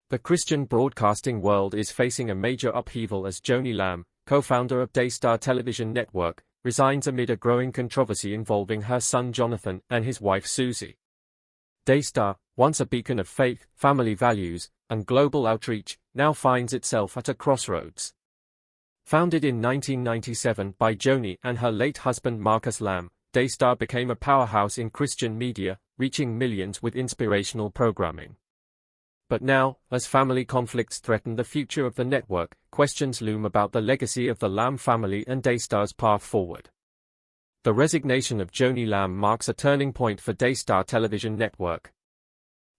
The Christian broadcasting world is facing a major upheaval as Joni Lamb, co-founder of Daystar Television Network, resigns amid a growing controversy involving her son Jonathan and his wife Suzzy. Daystar, once a beacon of faith, family values, and global outreach, now finds itself at a crossroads. Founded in 1997 by Joni and her late husband Marcus Lamb, Daystar became a powerhouse in Christian media, reaching millions with inspirational programming. But now, as family conflicts threaten the future of the network, questions loom about the legacy of the Lamb family and Daystar's path forward. The resignation of Joni Lamb marks a turning point for Daystar Television Network.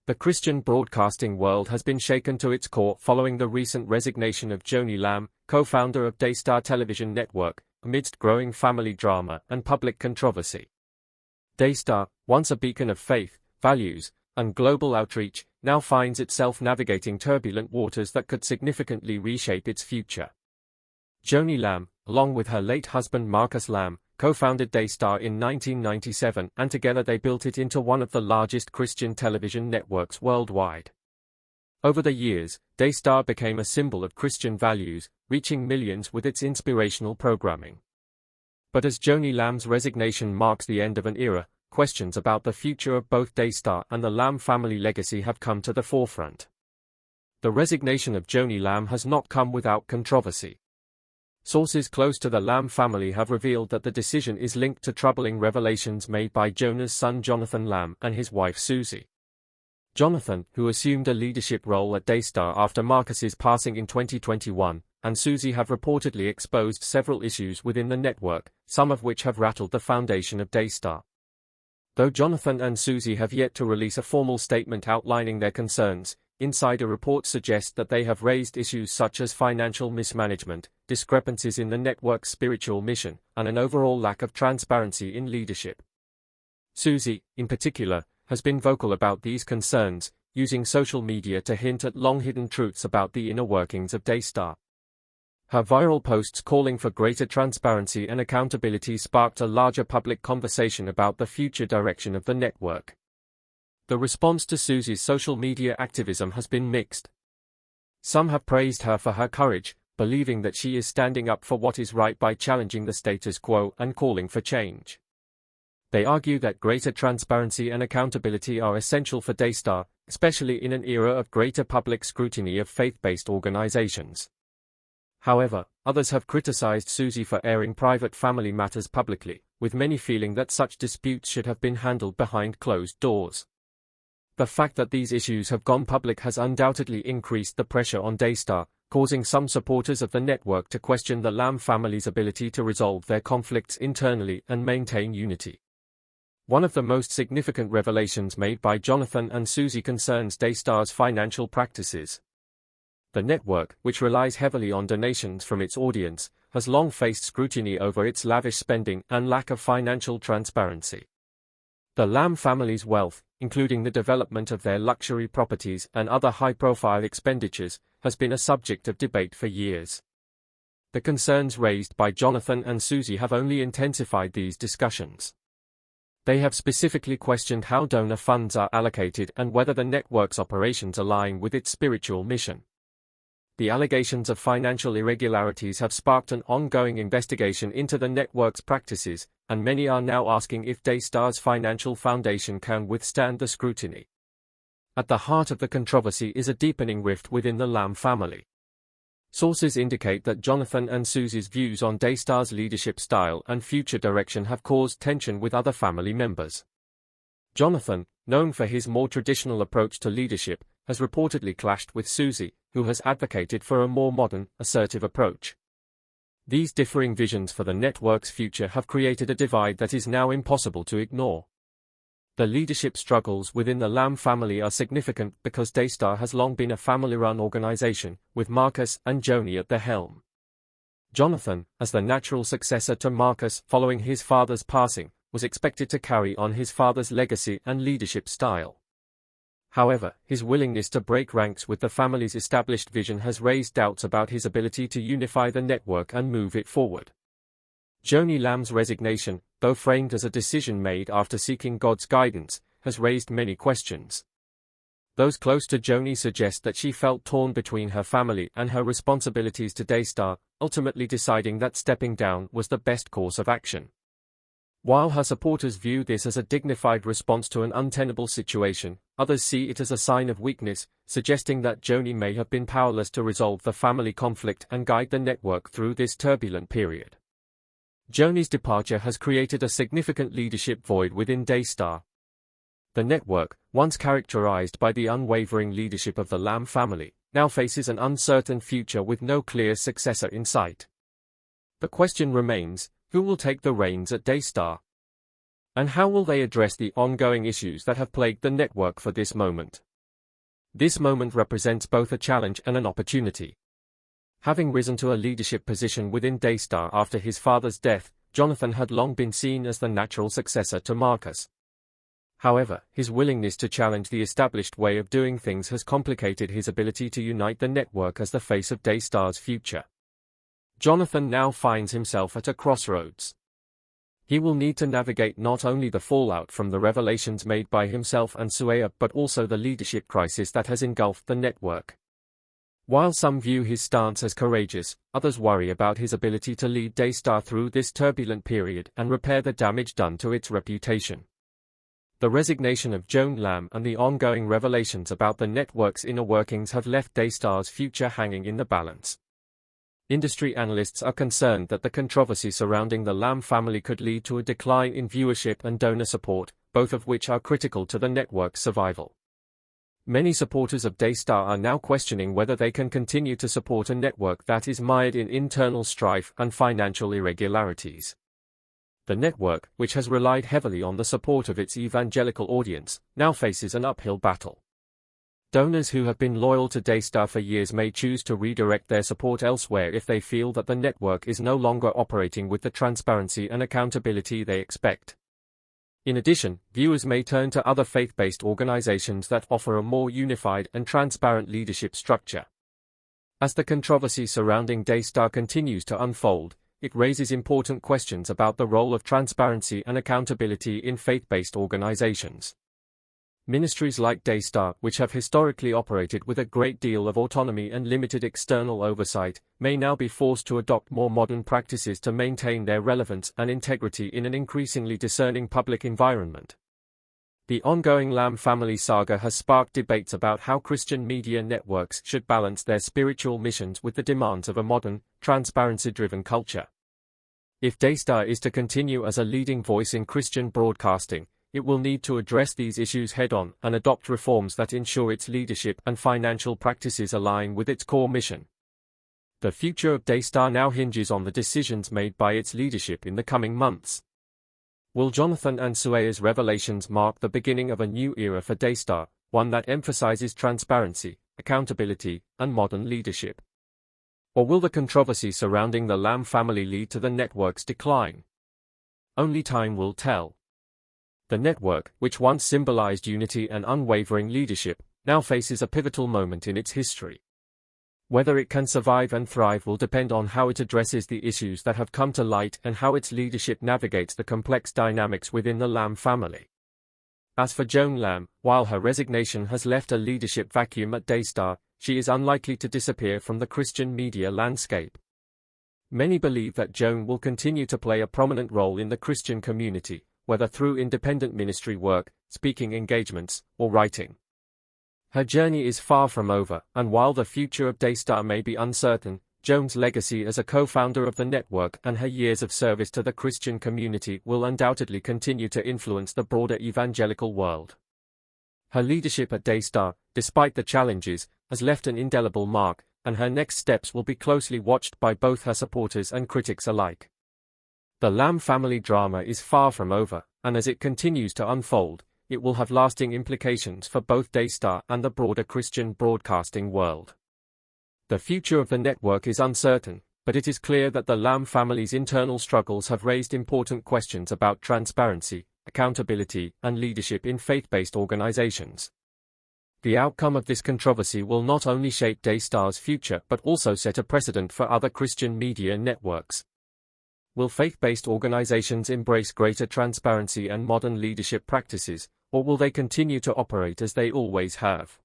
The Christian broadcasting world has been shaken to its core following the recent resignation of Joni Lamb, co-founder of Daystar Television Network, amidst growing family drama and public controversy. Daystar, once a beacon of faith, values, and global outreach, now finds itself navigating turbulent waters that could significantly reshape its future. Joni Lamb, along with her late husband Marcus Lamb, co-founded Daystar in 1997, and together they built it into one of the largest Christian television networks worldwide. Over the years, Daystar became a symbol of Christian values, reaching millions with its inspirational programming. But as Joni Lamb's resignation marks the end of an era, questions about the future of both Daystar and the Lamb family legacy have come to the forefront. The resignation of Joni Lamb has not come without controversy. Sources close to the Lamb family have revealed that the decision is linked to troubling revelations made by Joni's son Jonathan Lamb and his wife Suzzy. Jonathan, who assumed a leadership role at Daystar after Marcus's passing in 2021, and Suzzy have reportedly exposed several issues within the network, some of which have rattled the foundation of Daystar. Though Jonathan and Suzzy have yet to release a formal statement outlining their concerns, insider reports suggest that they have raised issues such as financial mismanagement, discrepancies in the network's spiritual mission, and an overall lack of transparency in leadership. Suzzy, in particular, has been vocal about these concerns, using social media to hint at long-hidden truths about the inner workings of Daystar. Her viral posts calling for greater transparency and accountability sparked a larger public conversation about the future direction of the network. The response to Suzzy's social media activism has been mixed. Some have praised her for her courage, believing that she is standing up for what is right by challenging the status quo and calling for change. They argue that greater transparency and accountability are essential for Daystar, especially in an era of greater public scrutiny of faith-based organizations. However, others have criticized Suzzy for airing private family matters publicly, with many feeling that such disputes should have been handled behind closed doors. The fact that these issues have gone public has undoubtedly increased the pressure on Daystar, causing some supporters of the network to question the Lamb family's ability to resolve their conflicts internally and maintain unity. One of the most significant revelations made by Jonathan and Suzzy concerns Daystar's financial practices. The network, which relies heavily on donations from its audience, has long faced scrutiny over its lavish spending and lack of financial transparency. The Lamb family's wealth, including the development of their luxury properties and other high-profile expenditures, has been a subject of debate for years. The concerns raised by Jonathan and Suzzy have only intensified these discussions. They have specifically questioned how donor funds are allocated and whether the network's operations align with its spiritual mission. The allegations of financial irregularities have sparked an ongoing investigation into the network's practices, and many are now asking if Daystar's financial foundation can withstand the scrutiny. At the heart of the controversy is a deepening rift within the Lamb family. Sources indicate that Jonathan and Suzzy's views on Daystar's leadership style and future direction have caused tension with other family members. Jonathan, known for his more traditional approach to leadership, has reportedly clashed with Suzzy, who has advocated for a more modern, assertive approach. These differing visions for the network's future have created a divide that is now impossible to ignore. The leadership struggles within the Lamb family are significant because Daystar has long been a family-run organization, with Marcus and Joni at the helm. Jonathan, as the natural successor to Marcus following his father's passing, was expected to carry on his father's legacy and leadership style. However, his willingness to break ranks with the family's established vision has raised doubts about his ability to unify the network and move it forward. Joni Lamb's resignation, though framed as a decision made after seeking God's guidance, has raised many questions. Those close to Joni suggest that she felt torn between her family and her responsibilities to Daystar, ultimately deciding that stepping down was the best course of action. While her supporters view this as a dignified response to an untenable situation, others see it as a sign of weakness, suggesting that Joni may have been powerless to resolve the family conflict and guide the network through this turbulent period. Joni's departure has created a significant leadership void within Daystar. The network, once characterized by the unwavering leadership of the Lamb family, now faces an uncertain future with no clear successor in sight. The question remains, who will take the reins at Daystar? And how will they address the ongoing issues that have plagued the network for this moment? This moment represents both a challenge and an opportunity. Having risen to a leadership position within Daystar after his father's death, Jonathan had long been seen as the natural successor to Marcus. However, his willingness to challenge the established way of doing things has complicated his ability to unite the network as the face of Daystar's future. Jonathan now finds himself at a crossroads. He will need to navigate not only the fallout from the revelations made by himself and Suzzy, but also the leadership crisis that has engulfed the network. While some view his stance as courageous, others worry about his ability to lead Daystar through this turbulent period and repair the damage done to its reputation. The resignation of Joni Lamb and the ongoing revelations about the network's inner workings have left Daystar's future hanging in the balance. Industry analysts are concerned that the controversy surrounding the Lamb family could lead to a decline in viewership and donor support, both of which are critical to the network's survival. Many supporters of Daystar are now questioning whether they can continue to support a network that is mired in internal strife and financial irregularities. The network, which has relied heavily on the support of its evangelical audience, now faces an uphill battle. Donors who have been loyal to Daystar for years may choose to redirect their support elsewhere if they feel that the network is no longer operating with the transparency and accountability they expect. In addition, viewers may turn to other faith-based organizations that offer a more unified and transparent leadership structure. As the controversy surrounding Daystar continues to unfold, it raises important questions about the role of transparency and accountability in faith-based organizations. Ministries like Daystar, which have historically operated with a great deal of autonomy and limited external oversight, may now be forced to adopt more modern practices to maintain their relevance and integrity in an increasingly discerning public environment. The ongoing Lamb family saga has sparked debates about how Christian media networks should balance their spiritual missions with the demands of a modern, transparency-driven culture. If Daystar is to continue as a leading voice in Christian broadcasting, it will need to address these issues head-on and adopt reforms that ensure its leadership and financial practices align with its core mission. The future of Daystar now hinges on the decisions made by its leadership in the coming months. Will Jonathan and Suzzy's revelations mark the beginning of a new era for Daystar, one that emphasizes transparency, accountability, and modern leadership? Or will the controversy surrounding the Lamb family lead to the network's decline? Only time will tell. The network, which once symbolized unity and unwavering leadership, now faces a pivotal moment in its history. Whether it can survive and thrive will depend on how it addresses the issues that have come to light and how its leadership navigates the complex dynamics within the Lamb family. As for Joni Lamb, while her resignation has left a leadership vacuum at Daystar, she is unlikely to disappear from the Christian media landscape. Many believe that Joni will continue to play a prominent role in the Christian community, whether through independent ministry work, speaking engagements, or writing. Her journey is far from over, and while the future of Daystar may be uncertain, Joni's legacy as a co-founder of the network and her years of service to the Christian community will undoubtedly continue to influence the broader evangelical world. Her leadership at Daystar, despite the challenges, has left an indelible mark, and her next steps will be closely watched by both her supporters and critics alike. The Lamb family drama is far from over, and as it continues to unfold, it will have lasting implications for both Daystar and the broader Christian broadcasting world. The future of the network is uncertain, but it is clear that the Lamb family's internal struggles have raised important questions about transparency, accountability, and leadership in faith-based organizations. The outcome of this controversy will not only shape Daystar's future but also set a precedent for other Christian media networks. Will faith-based organizations embrace greater transparency and modern leadership practices, or will they continue to operate as they always have?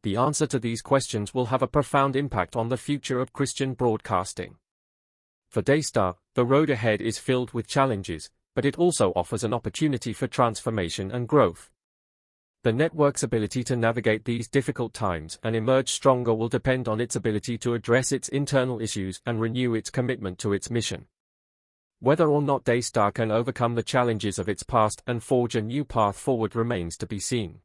The answer to these questions will have a profound impact on the future of Christian broadcasting. For Daystar, the road ahead is filled with challenges, but it also offers an opportunity for transformation and growth. The network's ability to navigate these difficult times and emerge stronger will depend on its ability to address its internal issues and renew its commitment to its mission. Whether or not Daystar can overcome the challenges of its past and forge a new path forward remains to be seen.